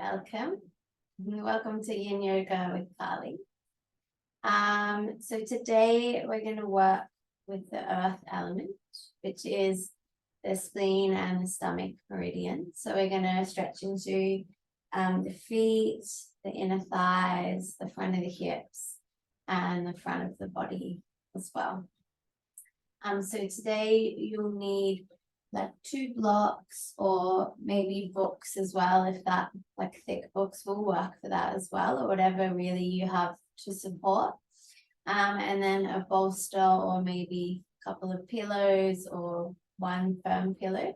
Welcome. Welcome to Yin Yoga with Carly. So today we're going to work with the earth element, which is the spleen and the stomach meridian. So we're going to stretch into the feet, the inner thighs, the front of the hips, and the front of the body as well. So today you'll need like 2 blocks or maybe books as well, if that, like thick books will work for that as well, or whatever really you have to support. And then a bolster or maybe a couple of pillows or 1 firm pillow,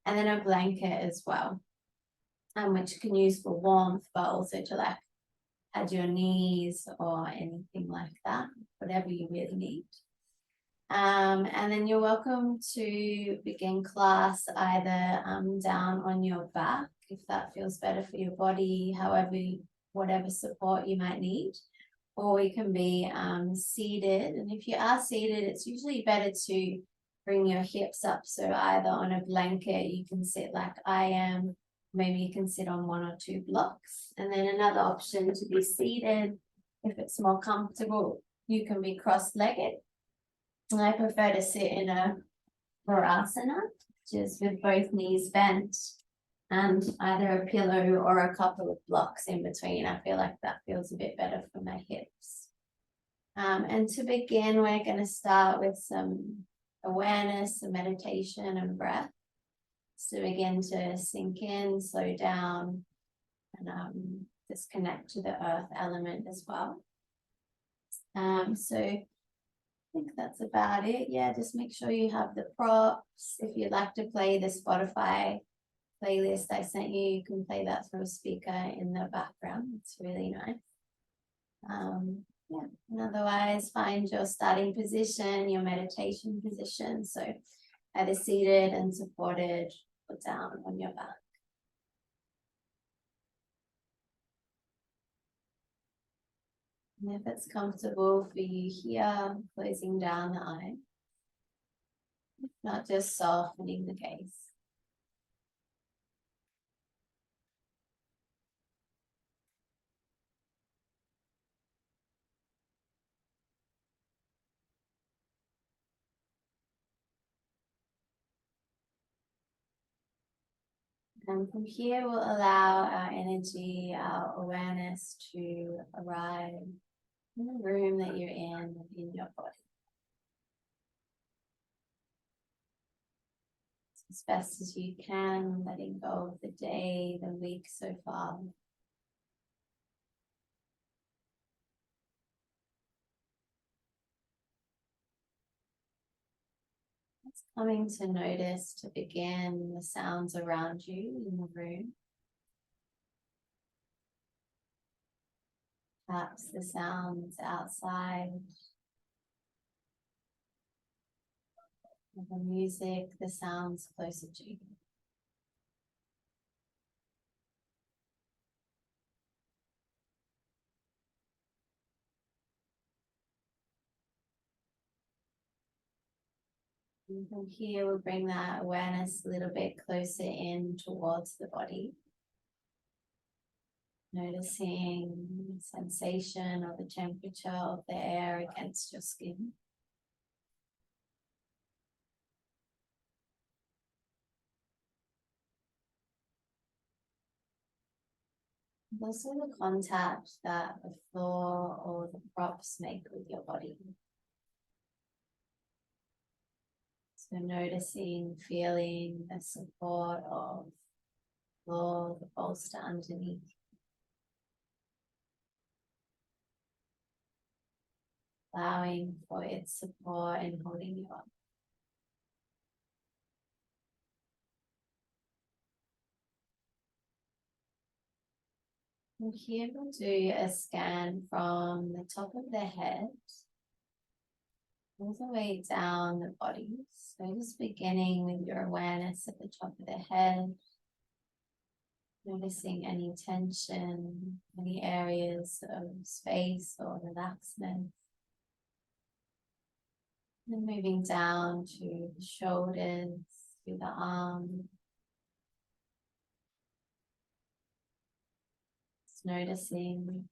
and then a blanket as well, which you can use for warmth, but also to like pad your knees or anything like that, whatever you really need. And then you're welcome to begin class either down on your back, if that feels better for your body, whatever support you might need, or we can be seated. And if you are seated, it's usually better to bring your hips up. So either on a blanket, you can sit like I am, maybe you can sit on 1 or 2 blocks. And then another option to be seated, if it's more comfortable, you can be cross-legged. I prefer to sit in a virasana, which is with both knees bent and either a pillow or a couple of blocks in between. I feel like that feels a bit better for my hips. And to begin, we're going to start with some awareness, some meditation and breath. So begin to sink in, slow down, and just connect to the earth element as well. So I think that's about it. Yeah, just make sure you have the props. If you'd like to play the Spotify playlist I sent you, you can play that through a speaker in the background. It's really nice. Yeah, and otherwise find your starting position, your meditation position. So either seated and supported or down on your back. And if it's comfortable for you here, closing down the eye, if not, just softening the gaze. And from here, we'll allow our energy, our awareness to arrive in the room that you're in your body. As best as you can, letting go of the day, the week so far. It's coming to notice, to begin, the sounds around you in the room. Perhaps the sounds outside, the music, the sounds closer to you. And from here, we'll bring that awareness a little bit closer in towards the body. Noticing the sensation or the temperature of the air against your skin. Also the contact that the floor or the props make with your body. So noticing, feeling the support of the floor, the bolster underneath. Allowing for its support and holding you up. And here we'll do a scan from the top of the head all the way down the body. So just beginning with your awareness at the top of the head, noticing any tension, any areas of space or relaxedness. And moving down to the shoulders, to the arms, Just noticing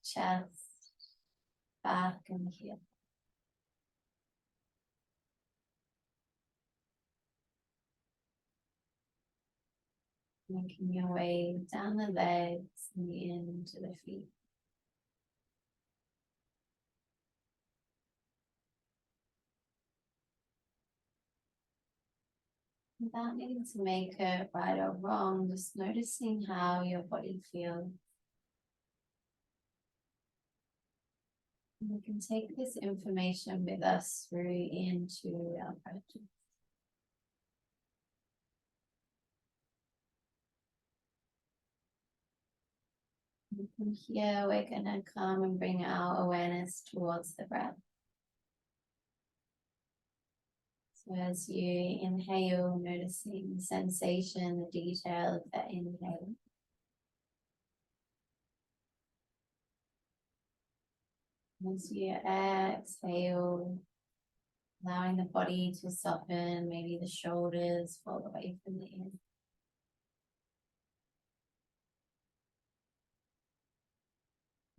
chest, back, and here. Making your way down the legs and into the feet. Without needing to make it right or wrong, just noticing how your body feels. And we can take this information with us through into our practice. And from here, we're going to come and bring our awareness towards the breath. So as you inhale, noticing the sensation, the detail of that inhale. As you exhale, allowing the body to soften, maybe the shoulders fall away from the ear.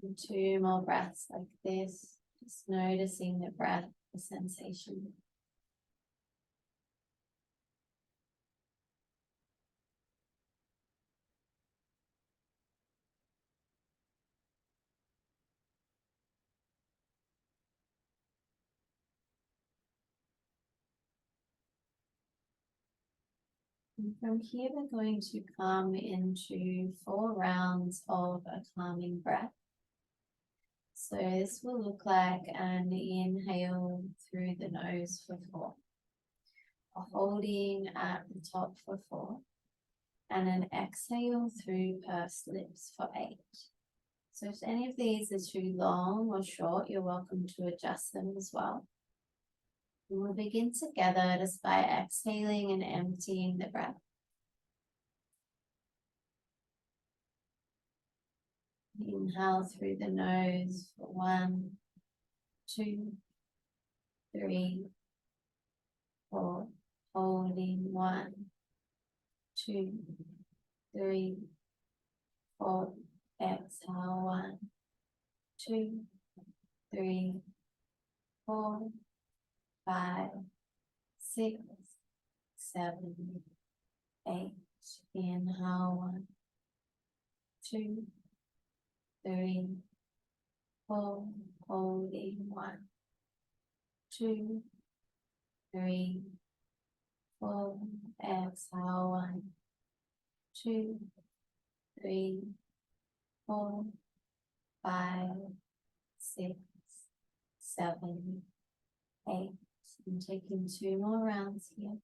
And 2 more breaths like this, just noticing the breath, the sensation. And from here, we're going to come into 4 rounds of a calming breath. So this will look like an inhale through the nose for 4, a holding at the top for 4, and an exhale through pursed lips for 8. So if any of these are too long or short, you're welcome to adjust them as well. And we'll begin together just by exhaling and emptying the breath. Inhale through the nose for 1, 2, 3, 4. Holding 1, 2, 3, 4. Exhale 1, 2, 3, 4, 5, 6, 7, 8. Inhale 1, 2, 3, 4. Holding 1, 2, 3, 4. Exhale 1, 2, 3, 4, 5, 6, 7, 8. I'm taking 2 more rounds here.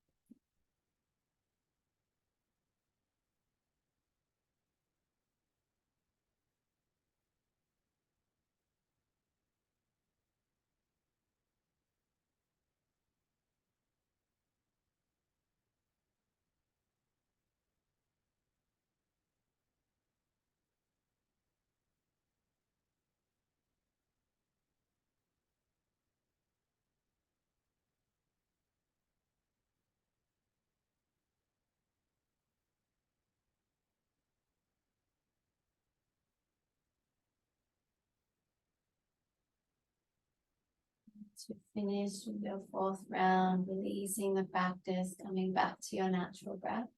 To finish with your 4th round, releasing the practice, coming back to your natural breath.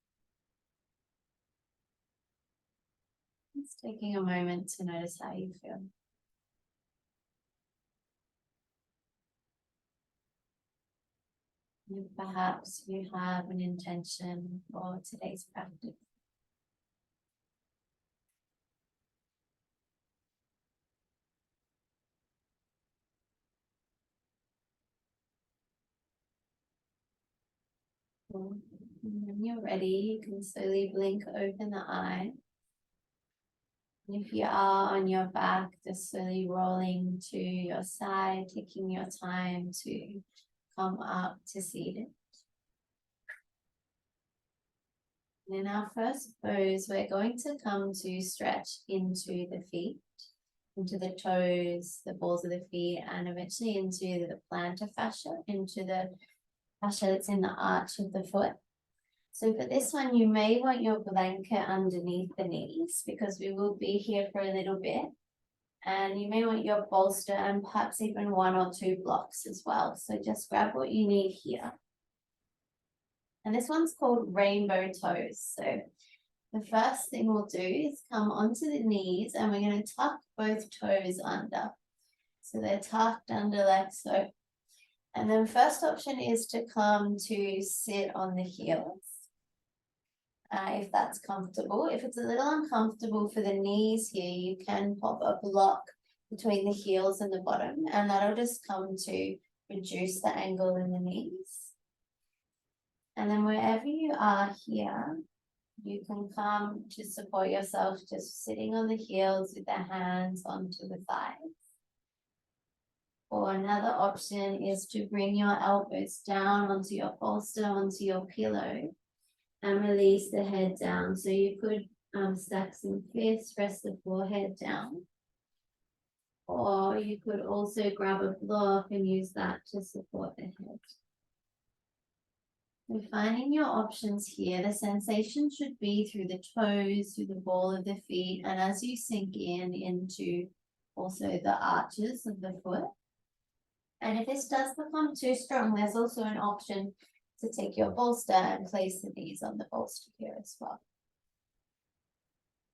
Just taking a moment to notice how you feel. And perhaps you have an intention for today's practice. And when you're ready, you can slowly blink open the eye. And if you are on your back, just slowly rolling to your side, taking your time to come up to seated. And in our first pose, we're going to come to stretch into the feet, into the toes, the balls of the feet, and eventually into the plantar fascia, into the fascia that's in the arch of the foot. So for this one, you may want your blanket underneath the knees because we will be here for a little bit. And you may want your bolster and perhaps even 1 or 2 blocks as well. So just grab what you need here. And this one's called rainbow toes. So the first thing we'll do is come onto the knees and we're going to tuck both toes under. So they're tucked under like so. And then first option is to come to sit on the heels. If that's comfortable. If it's a little uncomfortable for the knees here, you can pop a block between the heels and the bottom, and that'll just come to reduce the angle in the knees. And then wherever you are here, you can come to support yourself just sitting on the heels with the hands onto the thighs. Or another option is to bring your elbows down onto your bolster, onto your pillow, and release the head down. So you could stack some fists, rest the forehead down. Or you could also grab a block and use that to support the head. So finding your options here, the sensation should be through the toes, through the ball of the feet, and as you sink in into also the arches of the foot. And if this does become too strong, there's also an option to take your bolster and place the knees on the bolster here as well.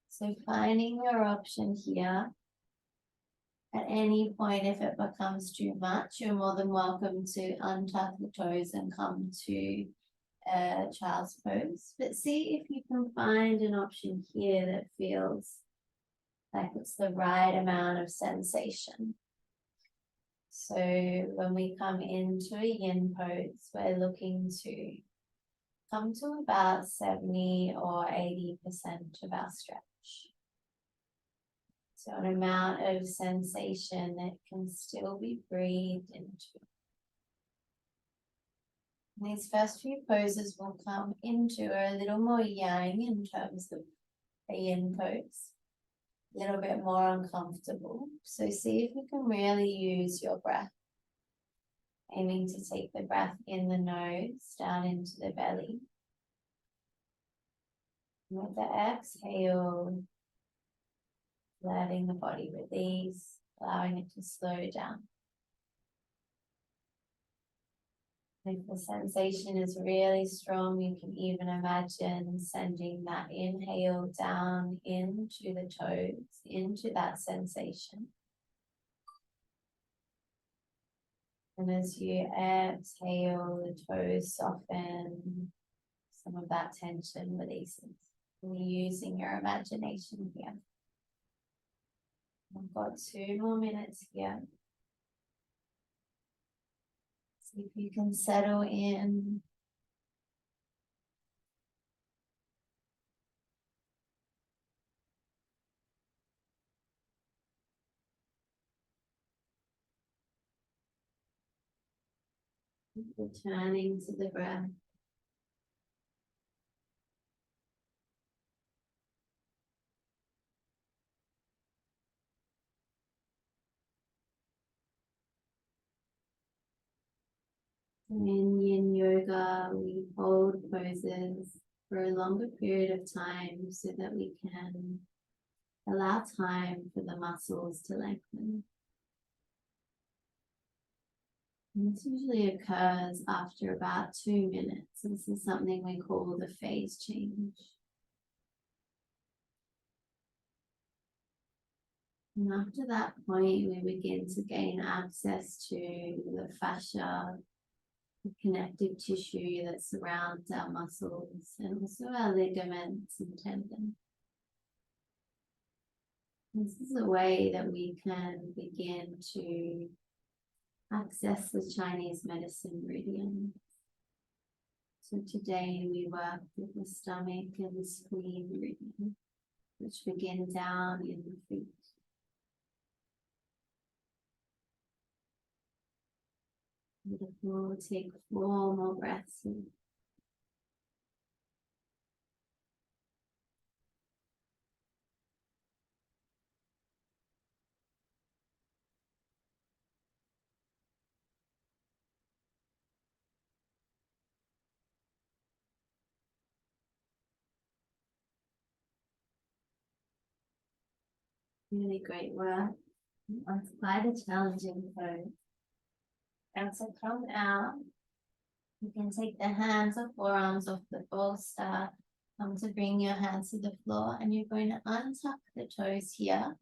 So finding your option here. At any point, if it becomes too much, you're more than welcome to untuck the toes and come to child's pose. But see if you can find an option here that feels like it's the right amount of sensation. So when we come into a yin pose, we're looking to come to about 70 or 80% of our stretch. So an amount of sensation that can still be breathed into. And these first few poses will come into a little more yang in terms of a yin pose. A little bit more uncomfortable. So see if you can really use your breath. Aiming to take the breath in the nose, down into the belly. And with the exhale, letting the body release, allowing it to slow down. If the sensation is really strong, you can even imagine sending that inhale down into the toes, into that sensation. And as you exhale, the toes soften, some of that tension releases. And you're using your imagination here. I've got 2 more minutes here. See if you can settle in. Returning to the breath. In Yin Yoga, we hold poses for a longer period of time so that we can allow time for the muscles to lengthen. And this usually occurs after about 2 minutes. This is something we call the phase change. And after that point, we begin to gain access to the fascia, the connective tissue that surrounds our muscles, and also our ligaments and tendons. This is a way that we can begin to access the Chinese medicine meridians. So today we work with the stomach and the spleen meridian, which begin down in the feet. Beautiful. Take 4 more breaths in. Really great work. It's quite a challenging pose. And so come out. You can take the hands or forearms off the bolster. Come to bring your hands to the floor, and you're going to untuck the toes here.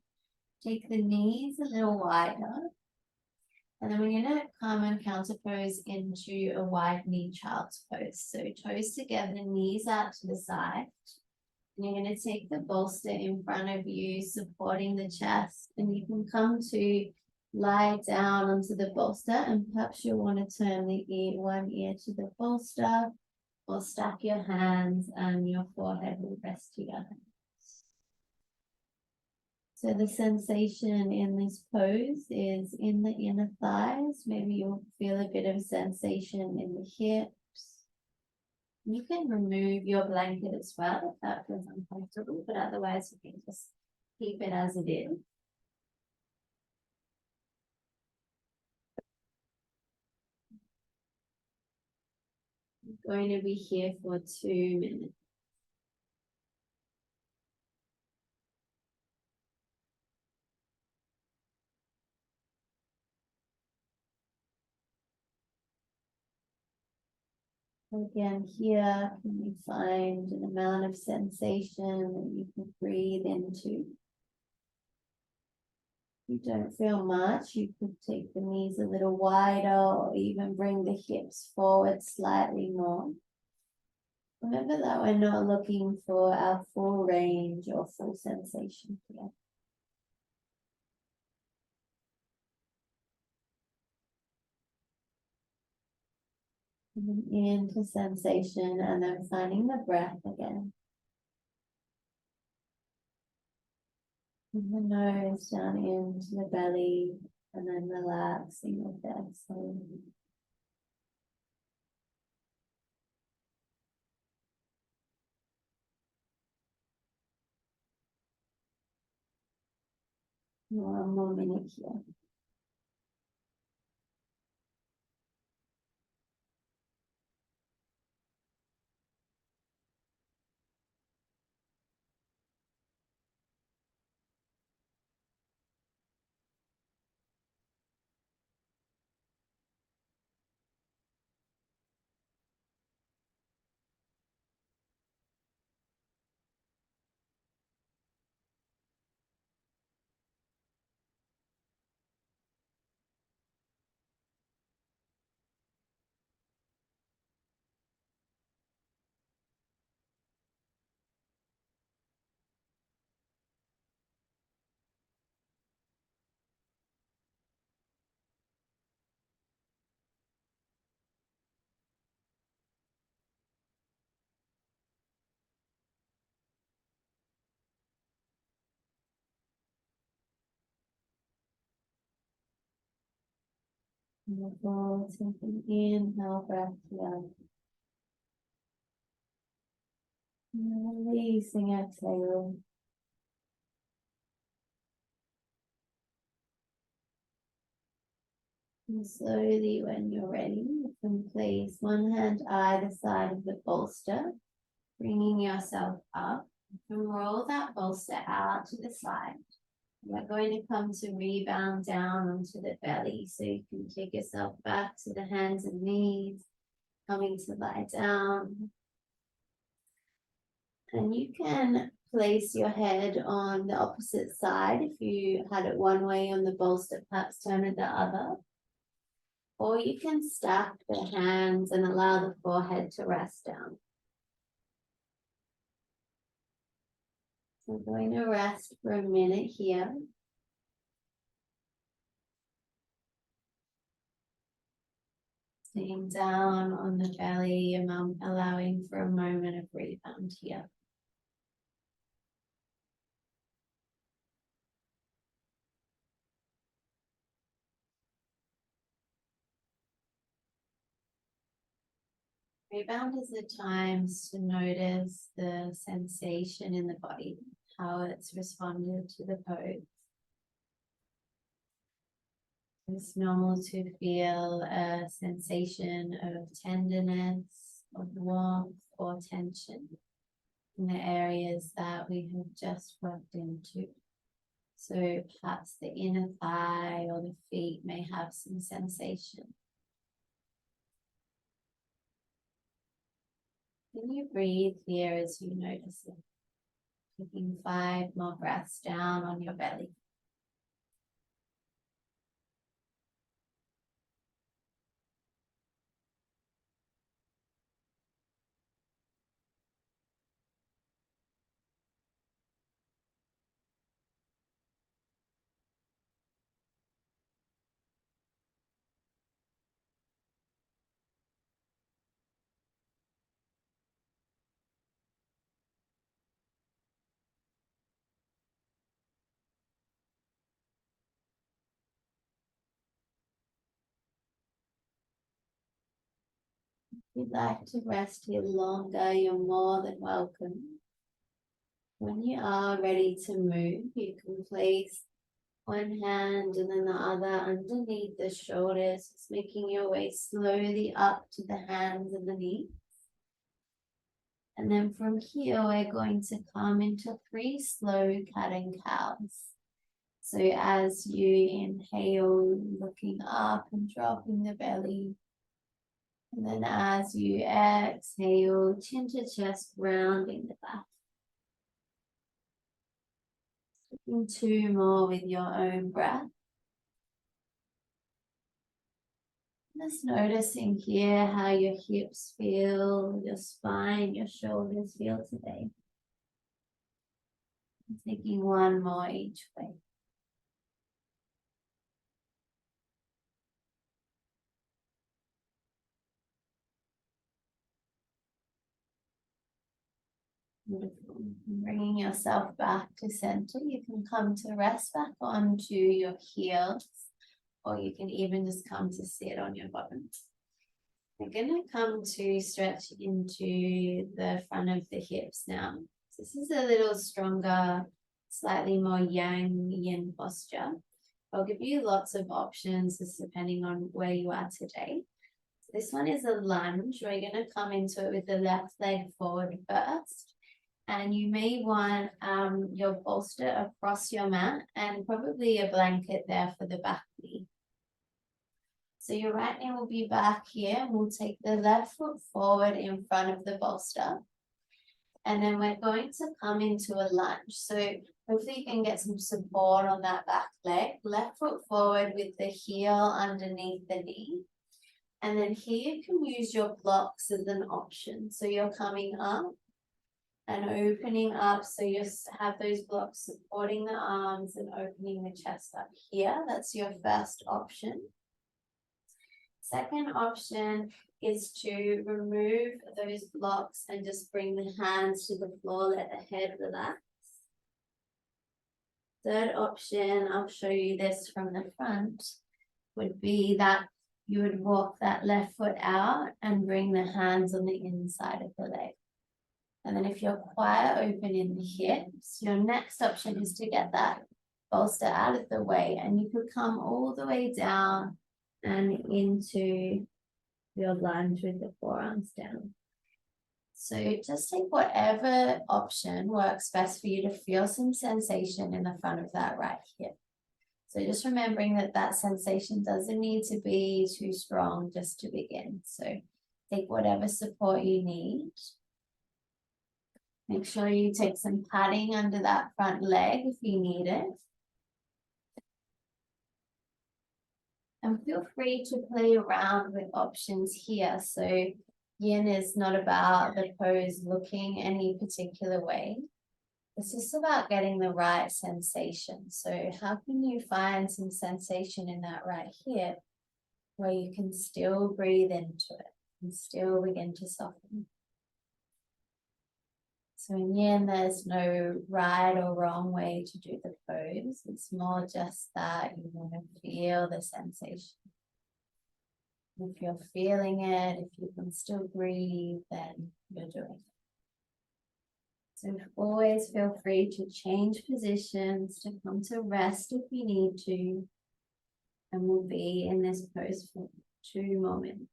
Take the knees a little wider. And then we're going to come and counter pose into a wide knee child's pose. So toes together, knees out to the side. And you're going to take the bolster in front of you, supporting the chest. And you can come to lie down onto the bolster, and perhaps you'll want to turn one ear to the bolster, or stack your hands and your forehead will rest together. So the sensation in this pose is in the inner thighs. Maybe you'll feel a bit of sensation in the hips. You can remove your blanket as well if that feels uncomfortable, but otherwise you can just keep it as it is. I'm going to be here for 2 minutes. Again, here, can you find an amount of sensation that you can breathe into? If you don't feel much, you could take the knees a little wider, or even bring the hips forward slightly more. Remember that we're not looking for our full range or full sensation here. Into sensation, and then finding the breath again. And the nose down into the belly, and then relaxing with the exhale. One more minute here. Wonderful. Taking inhale, breath here. And releasing, exhale. And slowly, when you're ready, you can place one hand either side of the bolster, bringing yourself up. You can roll that bolster out to the side. We're going to come to rebound down onto the belly, so you can take yourself back to the hands and knees, coming to lie down. And you can place your head on the opposite side. If you had it one way on the bolster, perhaps turn it the other. Or you can stack the hands and allow the forehead to rest down. So I'm going to rest for a minute here. Staying down on the belly, allowing for a moment of rebound here. Rebound is the times to notice the sensation in the body, how it's responded to the pose. It's normal to feel a sensation of tenderness, of warmth, or tension in the areas that we have just worked into. So perhaps the inner thigh or the feet may have some sensation. Can you breathe here as you notice it? Taking 5 more breaths down on your belly. If you'd like to rest here longer, you're more than welcome. When you are ready to move, you can place one hand and then the other underneath the shoulders, just making your way slowly up to the hands and the knees. And then from here, we're going to come into 3 slow cat and cows. So as you inhale, looking up and dropping the belly. And then as you exhale, chin to chest, rounding the back. Taking 2 more with your own breath. Just noticing here how your hips feel, your spine, your shoulders feel today. And taking 1 more each way. Beautiful. Bringing yourself back to center, you can come to rest back onto your heels, or you can even just come to sit on your bottom. We're going to come to stretch into the front of the hips now. So this is a little stronger, slightly more yang yin posture. I'll give you lots of options just depending on where you are today. So this one is a lunge. We're going to come into it with the left leg forward first. And you may want your bolster across your mat and probably a blanket there for the back knee. So your right knee will be back here, and we'll take the left foot forward in front of the bolster. And then we're going to come into a lunge. So hopefully you can get some support on that back leg. Left foot forward with the heel underneath the knee. And then here you can use your blocks as an option. So you're coming up and opening up. So you have those blocks supporting the arms and opening the chest up here. That's your first option. Second option is to remove those blocks and just bring the hands to the floor, let the head relax. Third option, I'll show you this from the front, would be that you would walk that left foot out and bring the hands on the inside of the leg. And then if you're quite open in the hips, your next option is to get that bolster out of the way, and you could come all the way down and into your lunge with the forearms down. So just take whatever option works best for you to feel some sensation in the front of that right hip. So just remembering that that sensation doesn't need to be too strong just to begin. So take whatever support you need. Make sure you take some padding under that front leg if you need it. And feel free to play around with options here. So yin is not about the pose looking any particular way. It's just about getting the right sensation. So how can you find some sensation in that right hip where you can still breathe into it and still begin to soften? So in yin, there's no right or wrong way to do the pose. It's more just that you want to feel the sensation. If you're feeling it, if you can still breathe, then you're doing it. So always feel free to change positions, to come to rest if you need to. And we'll be in this pose for 2 more minutes.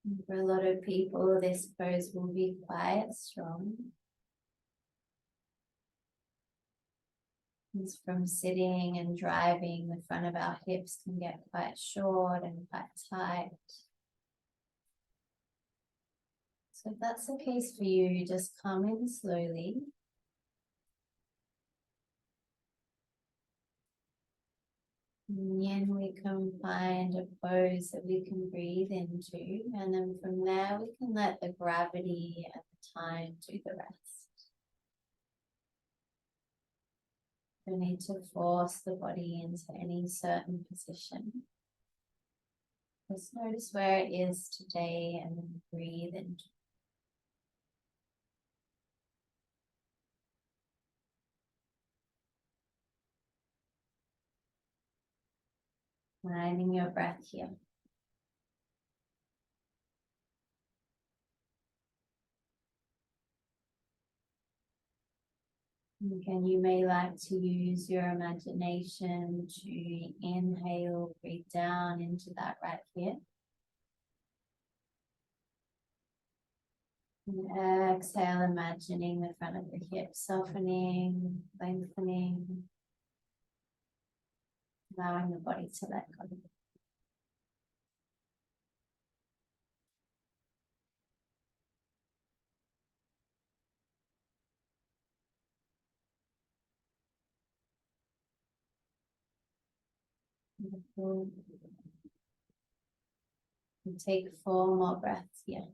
And for a lot of people, this pose will be quite strong. It's from sitting and driving, the front of our hips can get quite short and quite tight. So if that's the case for you, just come in slowly. And then we can find a pose that we can breathe into, and then from there we can let the gravity and the time do the rest. We need to force the body into any certain position. Just notice where it is today and then breathe into. Finding your breath here. And again, you may like to use your imagination to inhale, breathe down into that right hip. And exhale, imagining the front of the hip softening, lengthening, allowing the body to let go. Beautiful. And take 4 more breaths here.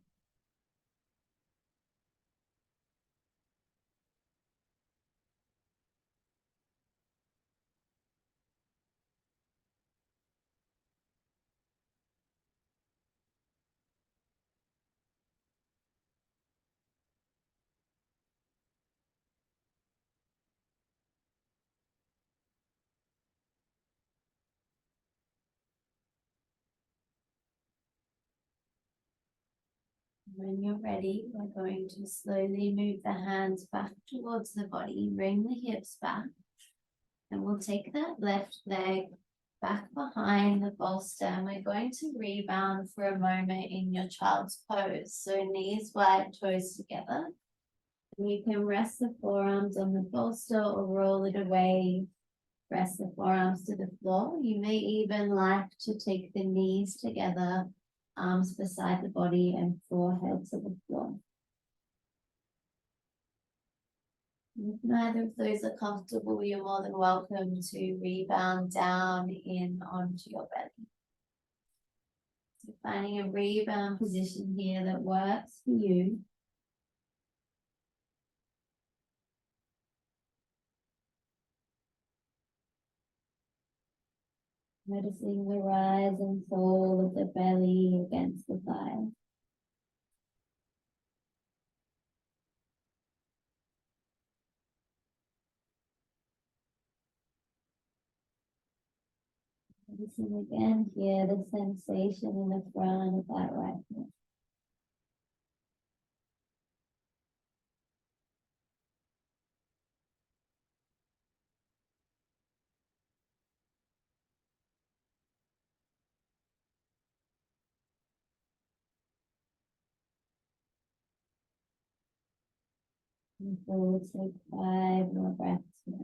When you're ready, we're going to slowly move the hands back towards the body, bring the hips back, and we'll take that left leg back behind the bolster, and we're going to rebound for a moment in your child's pose. So knees wide, toes together. And you can rest the forearms on the bolster or roll it away. Press the forearms to the floor. You may even like to take the knees together, arms beside the body and forehead to the floor. If neither of those are comfortable, you're more than welcome to rebound down in onto your belly. So finding a rebound position here that works for you. Noticing the rise and fall of the belly against the thigh. Noticing again here the sensation in the front of that right hip. And we'll take 5 more breaths here.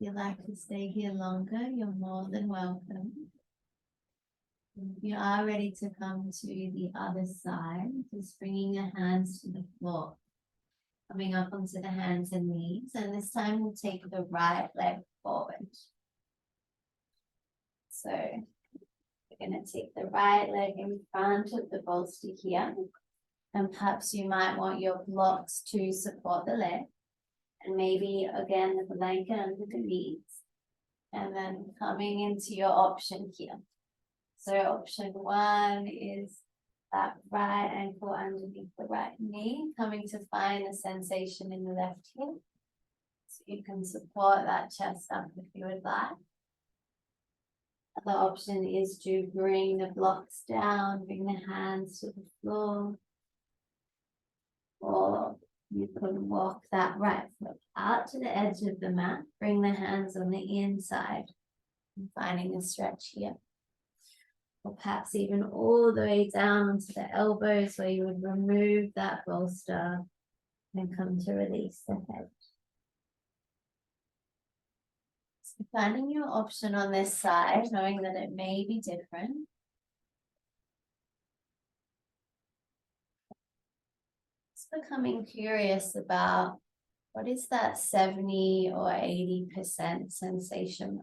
If you'd like to stay here longer, you're more than welcome. If you are ready to come to the other side, just bringing the hands to the floor, coming up onto the hands and knees, and this time we'll take the right leg forward. So we're going to take the right leg in front of the bolster here, And perhaps you might want your blocks to support the leg. And maybe again the blanket under the knees. And then coming into your option here. So option 1 is that right ankle underneath the right knee, coming to find the sensation in the left hip. So you can support that chest up if you would like. The option is to bring the blocks down, bring the hands to the floor. Or you can walk that right foot out to the edge of the mat, bring the hands on the inside, and finding a stretch here. Or perhaps even all the way down onto the elbows where you would remove that bolster and come to release the head. So finding your option on this side, knowing that it may be different. Just becoming curious about what is that 70 or 80% sensation.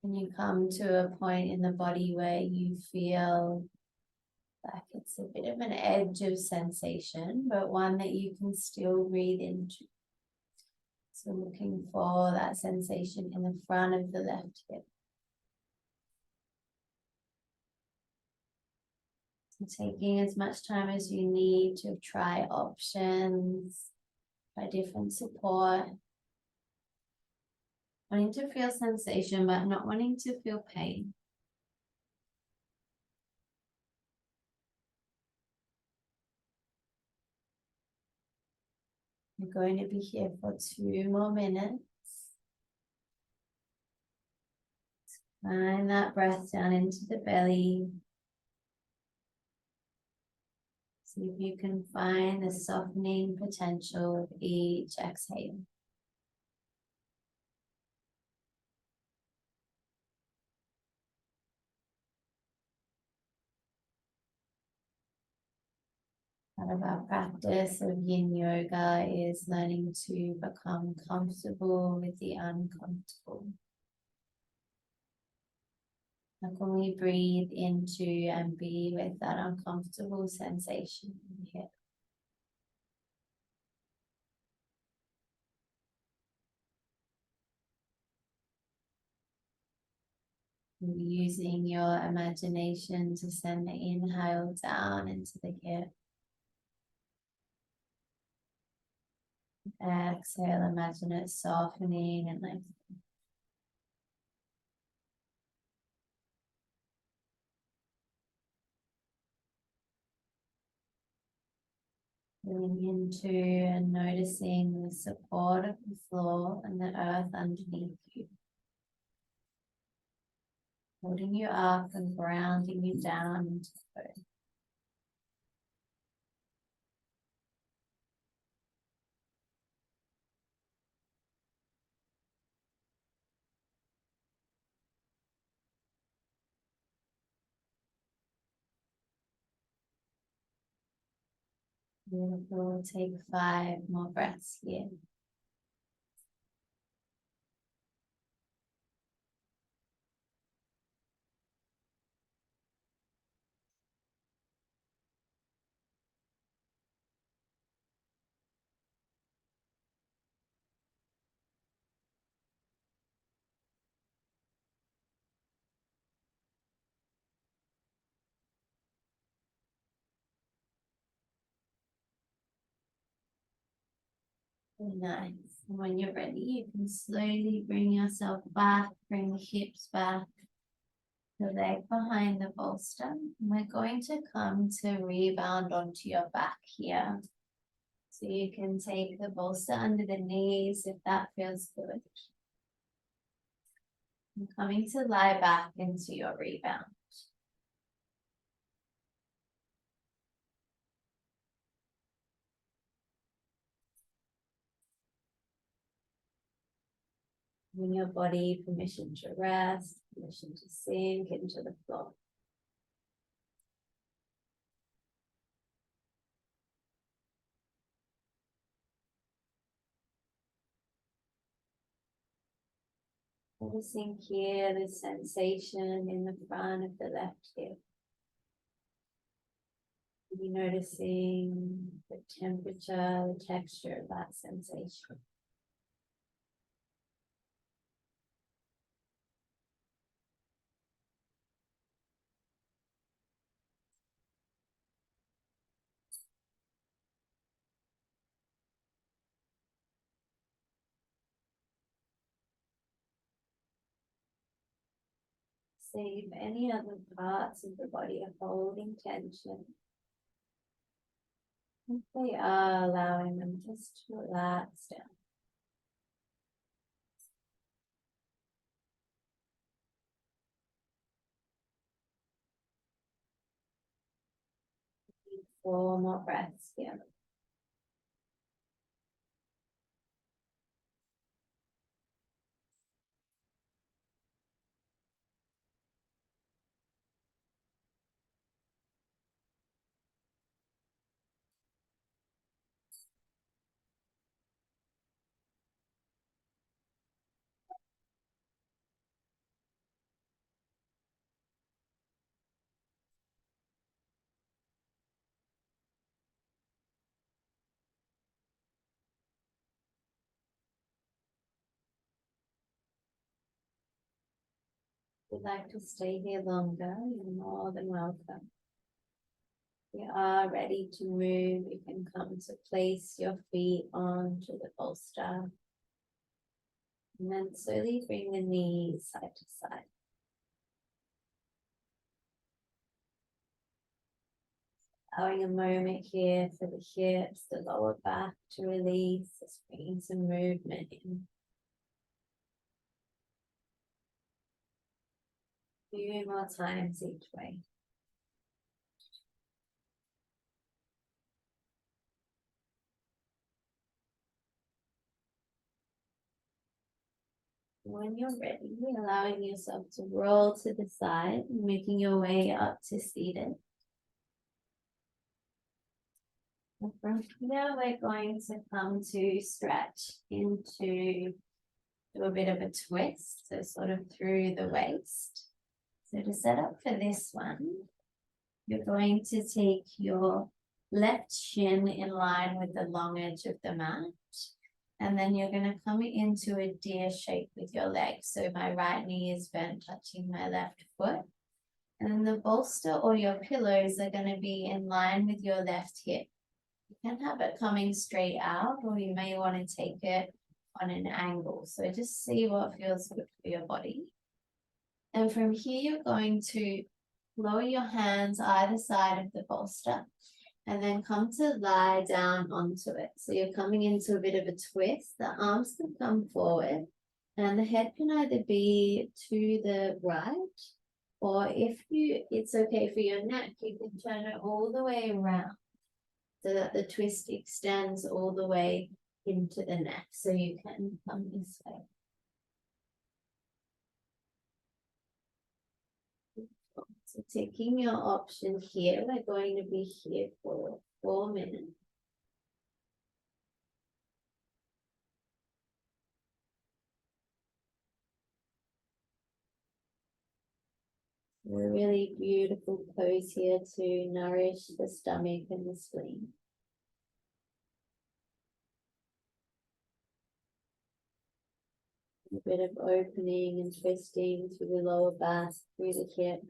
When you come to a point in the body where you feel like it's a bit of an edge of sensation, but one that you can still breathe into. So looking for that sensation in the front of the left hip. So taking as much time as you need to try options, try different support. Wanting to feel sensation, but not wanting to feel pain. We're going to be here for 2 more minutes. Find that breath down into the belly. See if you can find the softening potential of each exhale. Part of our practice of Yin Yoga is learning to become comfortable with the uncomfortable. How can we breathe into and be with that uncomfortable sensation in the hip? Using your imagination to send the inhale down into the hip. Exhale, imagine it softening and lifting. Feeling into and noticing the support of the floor and the earth underneath you. Holding you up and grounding you down into the earth. Beautiful. Take 5 more breaths here. Very nice. And when you're ready, you can slowly bring yourself back, bring the hips back, the leg behind the bolster. And we're going to come to rebound onto your back here. So you can take the bolster under the knees if that feels good. And coming to lie back into your rebound. Giving your body permission to rest, permission to sink into the floor. Noticing here the sensation in the front of the left hip. You're noticing the temperature, the texture of that sensation. See if any other parts of the body are holding tension. If they are, allowing them just to relax down. Four more breaths here. If you'd like to stay here longer, you're more than welcome. If you are ready to move, you can come to place your feet onto the bolster. And then slowly bring the knees side to side. Allowing a moment here for the hips, the lower back to release, just bringing some movement in. Few more times each way. When you're ready, allowing yourself to roll to the side, making your way up to seated. And from here, we're going to come to stretch into a bit of a twist, so sort of through the waist. So to set up for this one, you're going to take your left shin in line with the long edge of the mat. And then you're going to come into a deer shape with your legs. So my right knee is bent, touching my left foot. And then the bolster or your pillows are going to be in line with your left hip. You can have it coming straight out, or you may want to take it on an angle. So just see what feels good for your body. And from here, you're going to lower your hands either side of the bolster and then come to lie down onto it. So you're coming into a bit of a twist. The arms can come forward and the head can either be to the right, or if it's okay for your neck, you can turn it all the way around so that the twist extends all the way into the neck. So you can come this way. So taking your option here, we're going to be here for 4 minutes. A really beautiful pose here to nourish the stomach and the spleen. A bit of opening and twisting through the lower back, through the hip.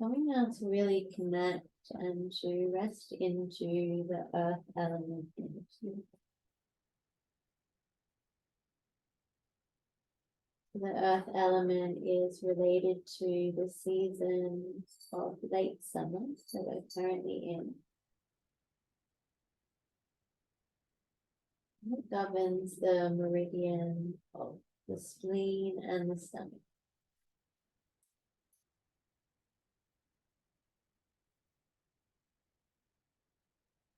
Coming now to really connect and to rest into the earth element. The earth element is related to the seasons of late summer, so we're currently in. It governs the meridian of the spleen and the stomach.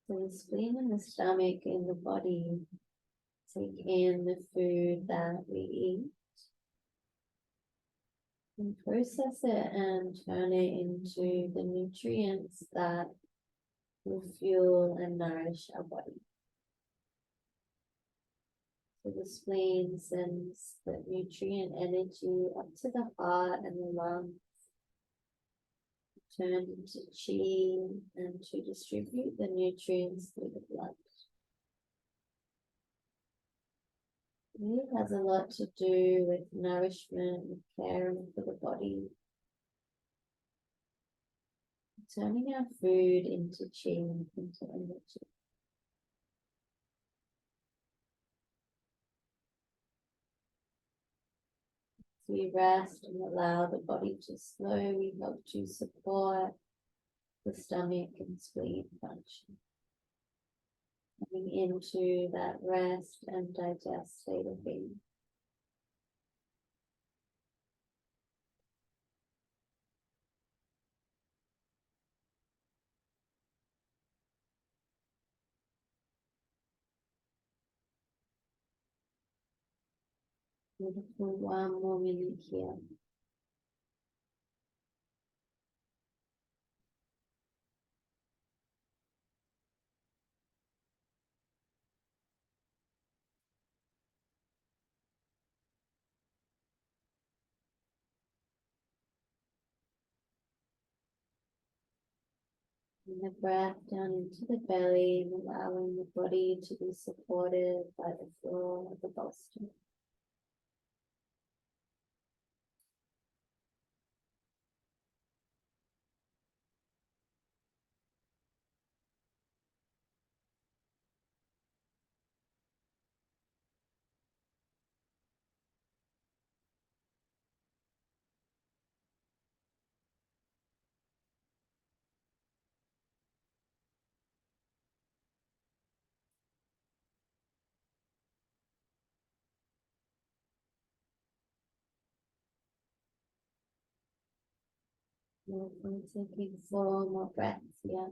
So the spleen and the stomach in the body take in the food that we eat and process it and turn it into the nutrients that will fuel and nourish our body. So the spleen sends the nutrient energy up to the heart and the lungs, turned into chi and to distribute the nutrients through the blood. It has a lot to do with nourishment and caring for the body. Turning our food into chi, into energy. So we rest and allow the body to slowly help to support the stomach and spleen function. Coming into that rest and digest state of being. Beautiful, 1 more minute here. And the breath down into the belly and allowing the body to be supported by the floor of the bolster. We're taking 4 more breaths here.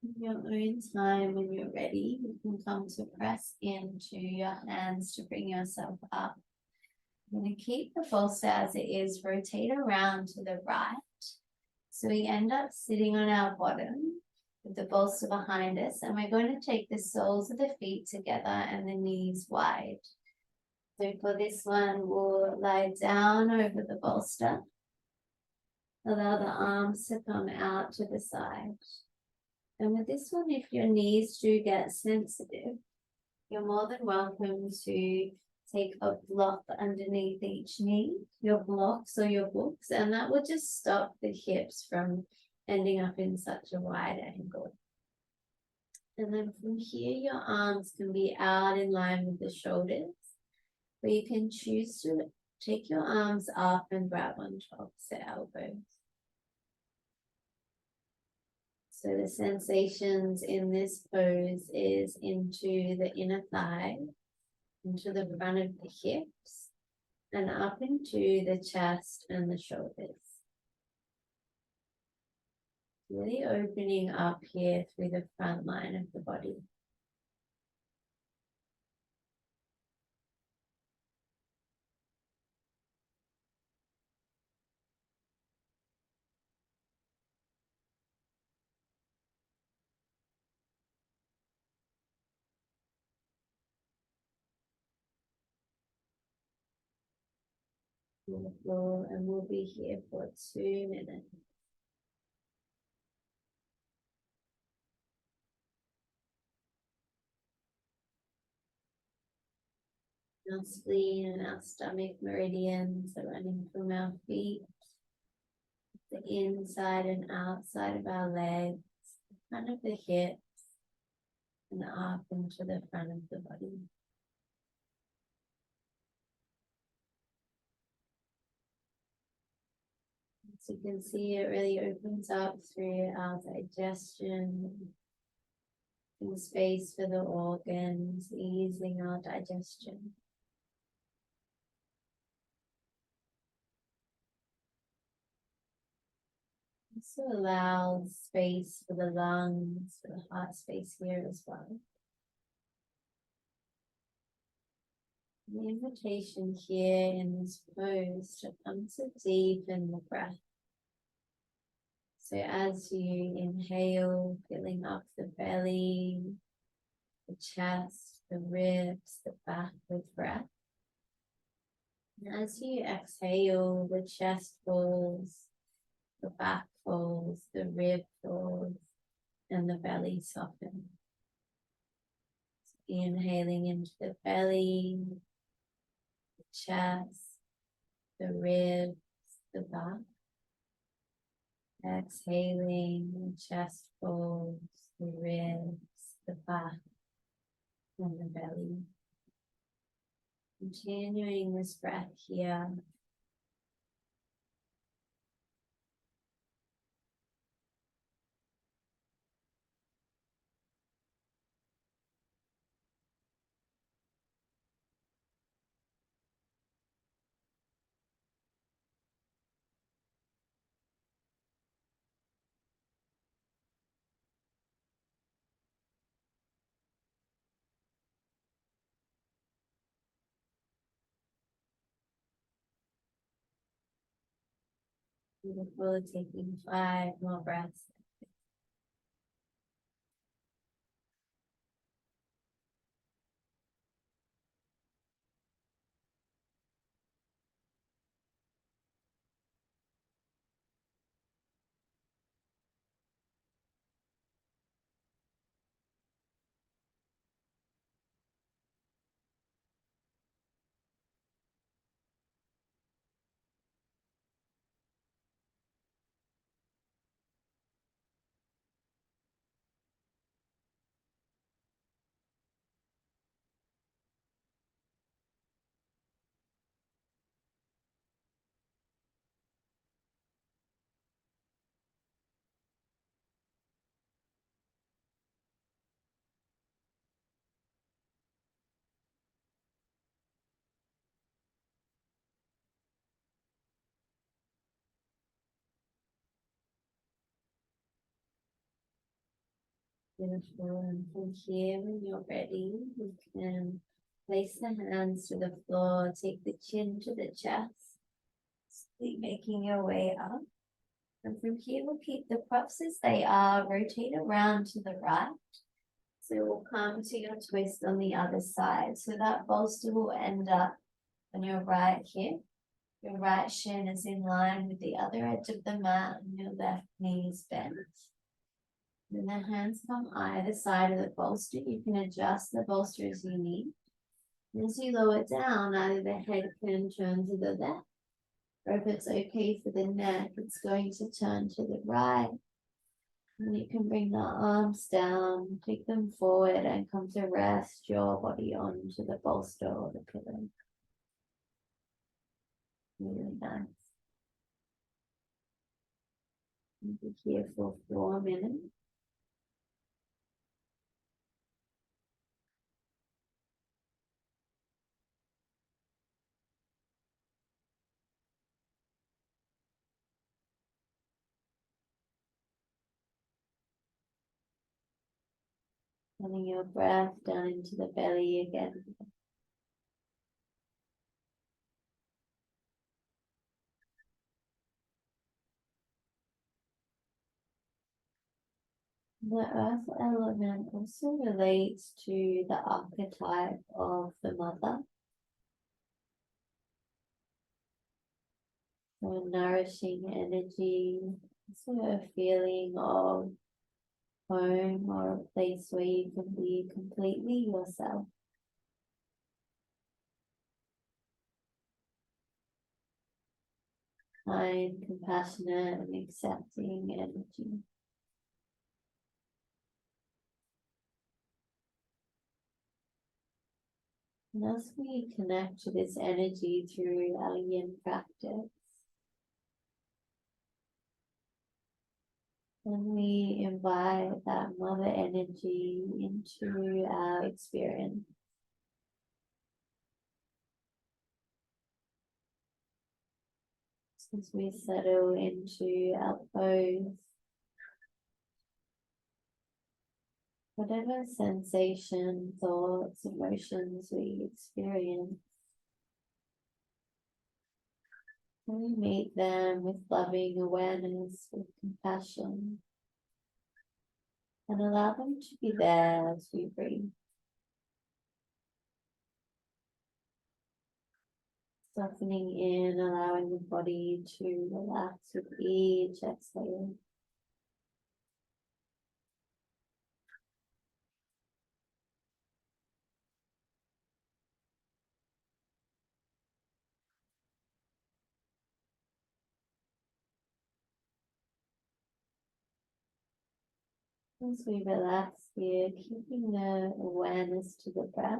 In your own time, when you're ready, you can come to press into your hands to bring yourself up. I'm going to keep the bolster as it is, rotate around to the right. So we end up sitting on our bottom with the bolster behind us, and we're going to take the soles of the feet together and the knees wide. So for this one, we'll lie down over the bolster. Allow the arms to come out to the side. And with this one, if your knees do get sensitive, you're more than welcome to take a block underneath each knee, your blocks or your books, and that will just stop the hips from ending up in such a wide angle. And then from here, your arms can be out in line with the shoulders, but you can choose to take your arms up and grab onto opposite elbows. So the sensations in this pose is into the inner thigh, into the front of the hips, and up into the chest and the shoulders. Really opening up here through the front line of the body. Beautiful, and we'll be here for 2 minutes. Our spleen and our stomach meridians are running from our feet, the inside and outside of our legs, front of the hips, and up into the front of the body. As you can see, it really opens up through our digestion, and space for the organs, easing our digestion. Also allows space for the lungs, for the heart space here as well. The invitation here in this pose to come to deepen the breath. So as you inhale, filling up the belly, the chest, the ribs, the back with breath. And as you exhale, the chest falls, the back falls, the rib falls, and the belly softens. Inhaling into the belly, the chest, the ribs, the back. Exhaling, the chest folds, the ribs, the back, and the belly. Continuing this breath here. Beautiful. Taking 5 more breaths. Beautiful. And from here, when you're ready, you can place the hands to the floor, take the chin to the chest, slowly making your way up. And from here, we'll keep the props as they are, rotate around to the right. So we'll come to your twist on the other side. So that bolster will end up on your right hip. Your right shin is in line with the other edge of the mat and your left knee is bent. Then the hands come either side of the bolster. You can adjust the bolster as you need. And as you lower it down, either the head can turn to the left, or if it's okay for the neck, it's going to turn to the right. And you can bring the arms down, take them forward, and come to rest your body onto the bolster or the pillow. Really nice. And be here for 4 minutes. Letting your breath down into the belly again. The earth element also relates to the archetype of the mother. So nourishing energy, also a feeling of home or a place where you can be completely yourself. Kind, compassionate, and accepting energy. And as we connect to this energy through our yin practice, then we invite that mother energy into our experience. As we settle into our pose, whatever sensation, thoughts, emotions we experience, We meet them with loving awareness, with compassion, and allow them to be there as we breathe. Softening in, allowing the body to relax with each exhale. As we relax here, keeping the awareness to the breath.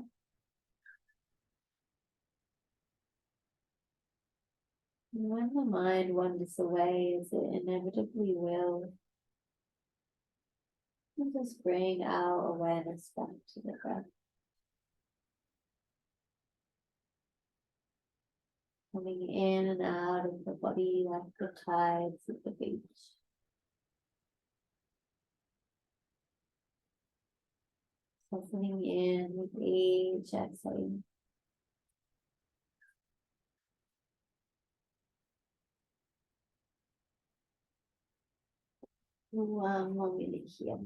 And when the mind wanders away, as it inevitably will, we'll just bring our awareness back to the breath. Coming in and out of the body like the tides at the beach. Softening in with each exhale. One more minute here.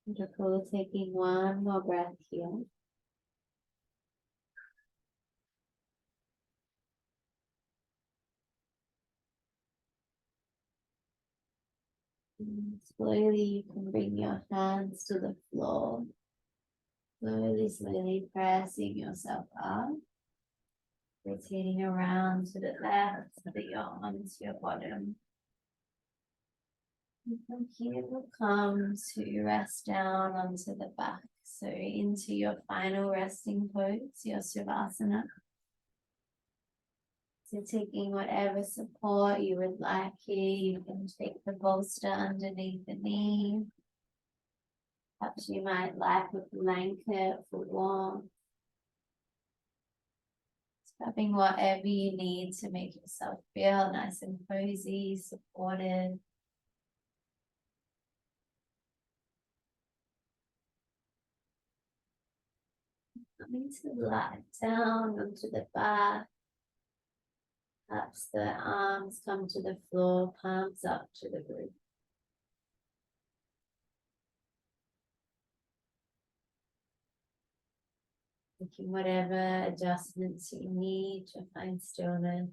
Wonderful. Taking one more breath here. And slowly you can bring your hands to the floor. Slowly pressing yourself up. Rotating around to the left so that your arms to your bottom. And from here we'll come to rest down onto the back. So into your final resting pose, your Savasana. So taking whatever support you would like here, you can take the bolster underneath the knee. Perhaps you might like a blanket for warmth. Grabbing whatever you need to make yourself feel nice and cozy, supported. Coming to lie down onto the back. Perhaps the arms come to the floor, palms up to the roof. Making whatever adjustments you need to find stillness.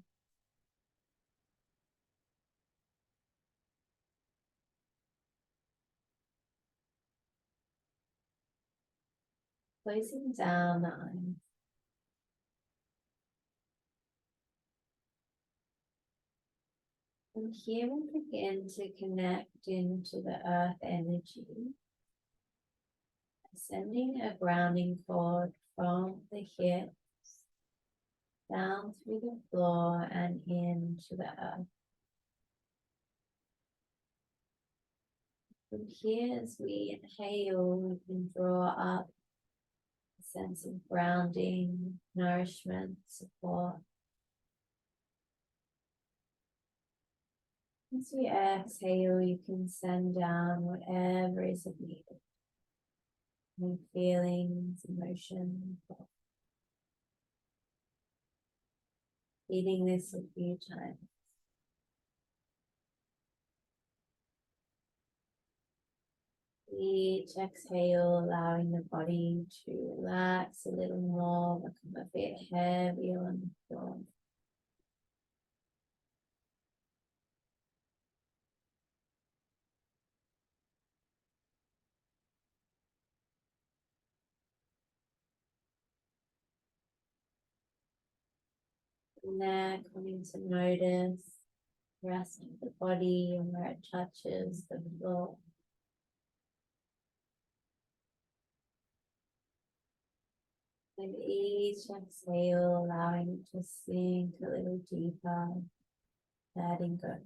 Closing down the eyes. And here we begin to connect into the earth energy. Sending a grounding cord from the hips down through the floor and into the earth. From here, as we inhale, we can draw up a sense of grounding, nourishment, support. As we exhale, you can send down whatever is needed. Any feelings, emotions. Feeling this a few times. Each exhale, allowing the body to relax a little more, become a bit heavier on the floor. And then coming to notice the rest of the body and where it touches the floor. And each exhale, allowing it to sink a little deeper, letting go.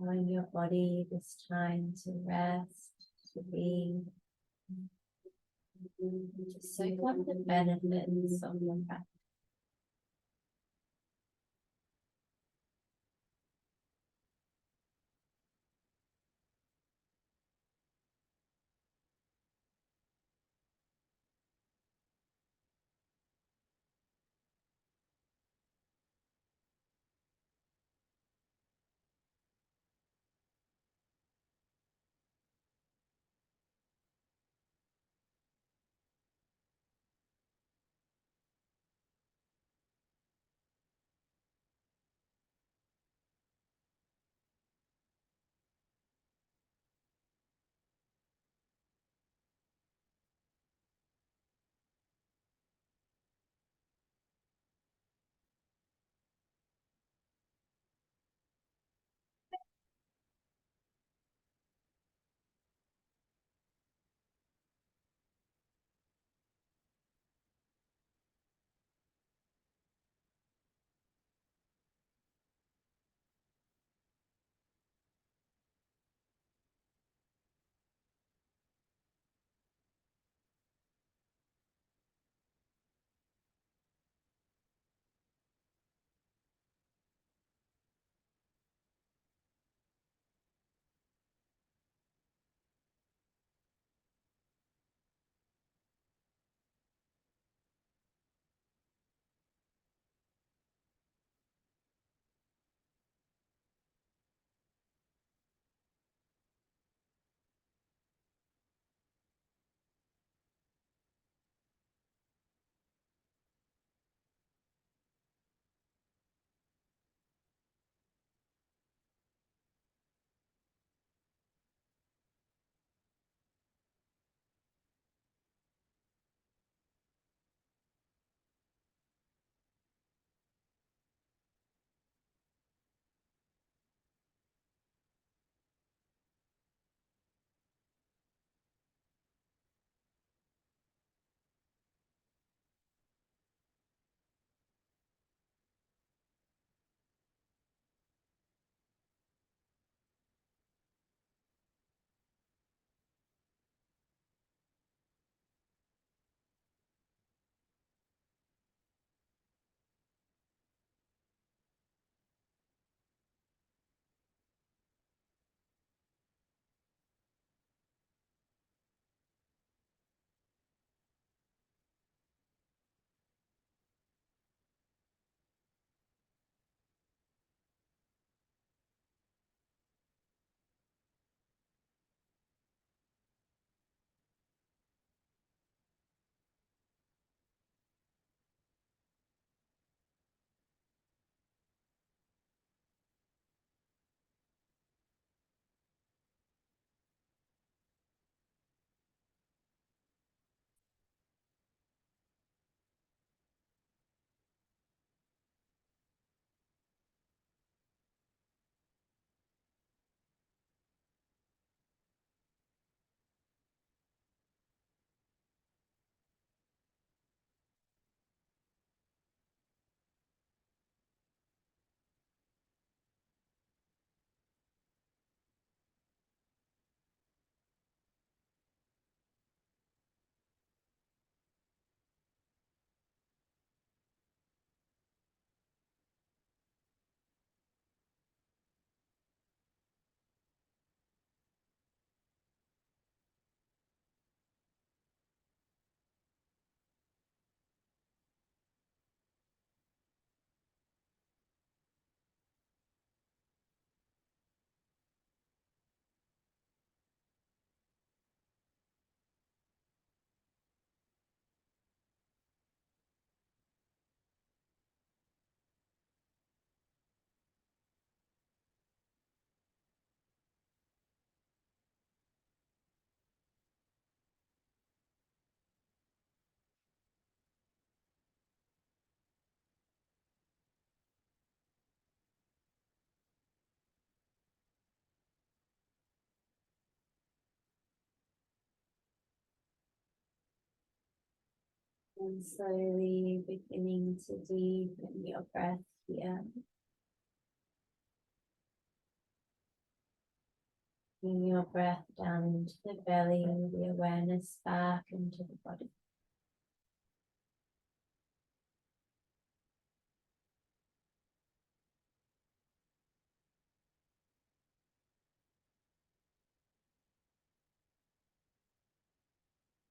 Allowing your body this time to rest, to be, to soak up the benefits of your practice. And slowly beginning to deepen your breath here. Bring your breath down into the belly, the awareness back into the body.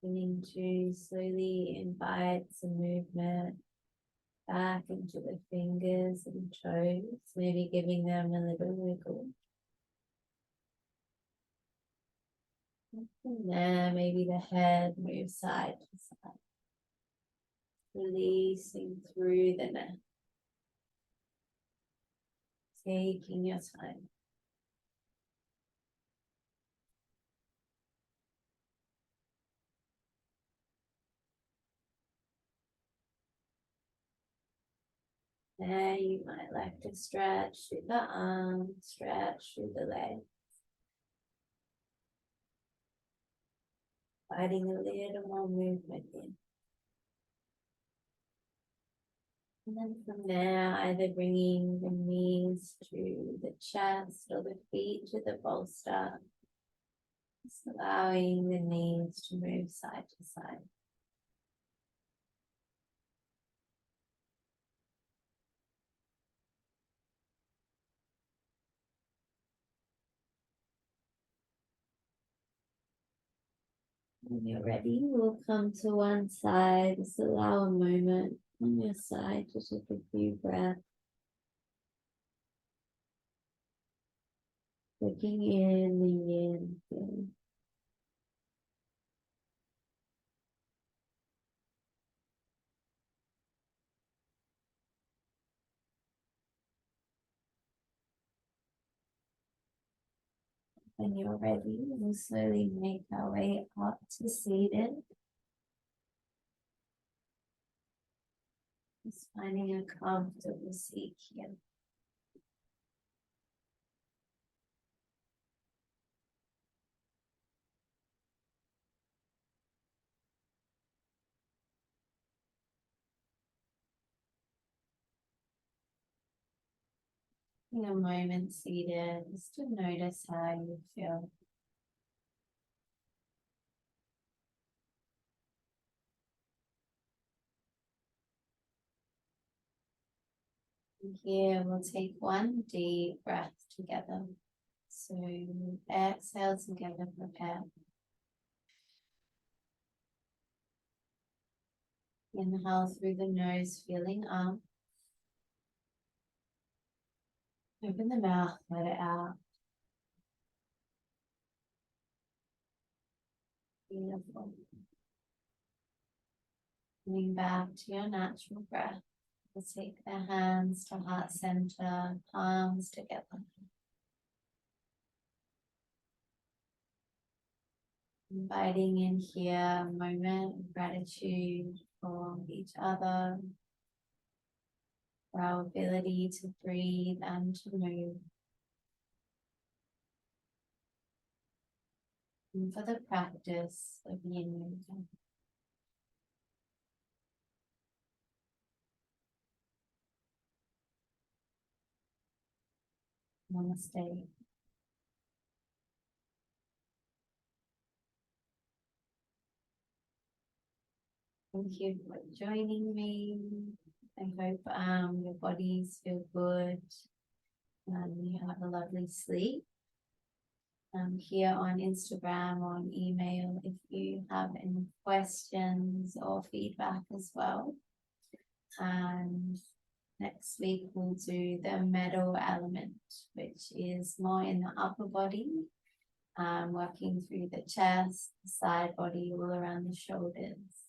Beginning to slowly invite some movement back into the fingers and toes, maybe giving them a little wiggle. And then maybe the head moves side to side, releasing through the neck, taking your time. There you might like to stretch through the arms, stretch through the legs. Adding a little more movement in. And then from there, either bringing the knees to the chest or the feet to the bolster. Just allowing the knees to move side to side. When you're ready, we'll come to one side. Just allow a moment on your side to take a few breaths. Looking in the yin feeling. When you're ready, we'll slowly make our way up to seated. Just finding a comfortable seat here. In a moment seated, just to notice how you feel. And here we'll take one deep breath together. So exhale together, prepare. Inhale through the nose, feeling up. Open the mouth, let it out. Beautiful. Coming back to your natural breath. We'll take the hands to heart center, palms together. Inviting in here a moment of gratitude for each other, for our ability to breathe and to move, and for the practice of Yin Yoga. Namaste. Thank you for joining me. I hope your bodies feel good and you have a lovely sleep. I'm here on Instagram or on email if you have any questions or feedback as well. And next week we'll do the middle element, which is more in the upper body, working through the chest, the side body, all around the shoulders.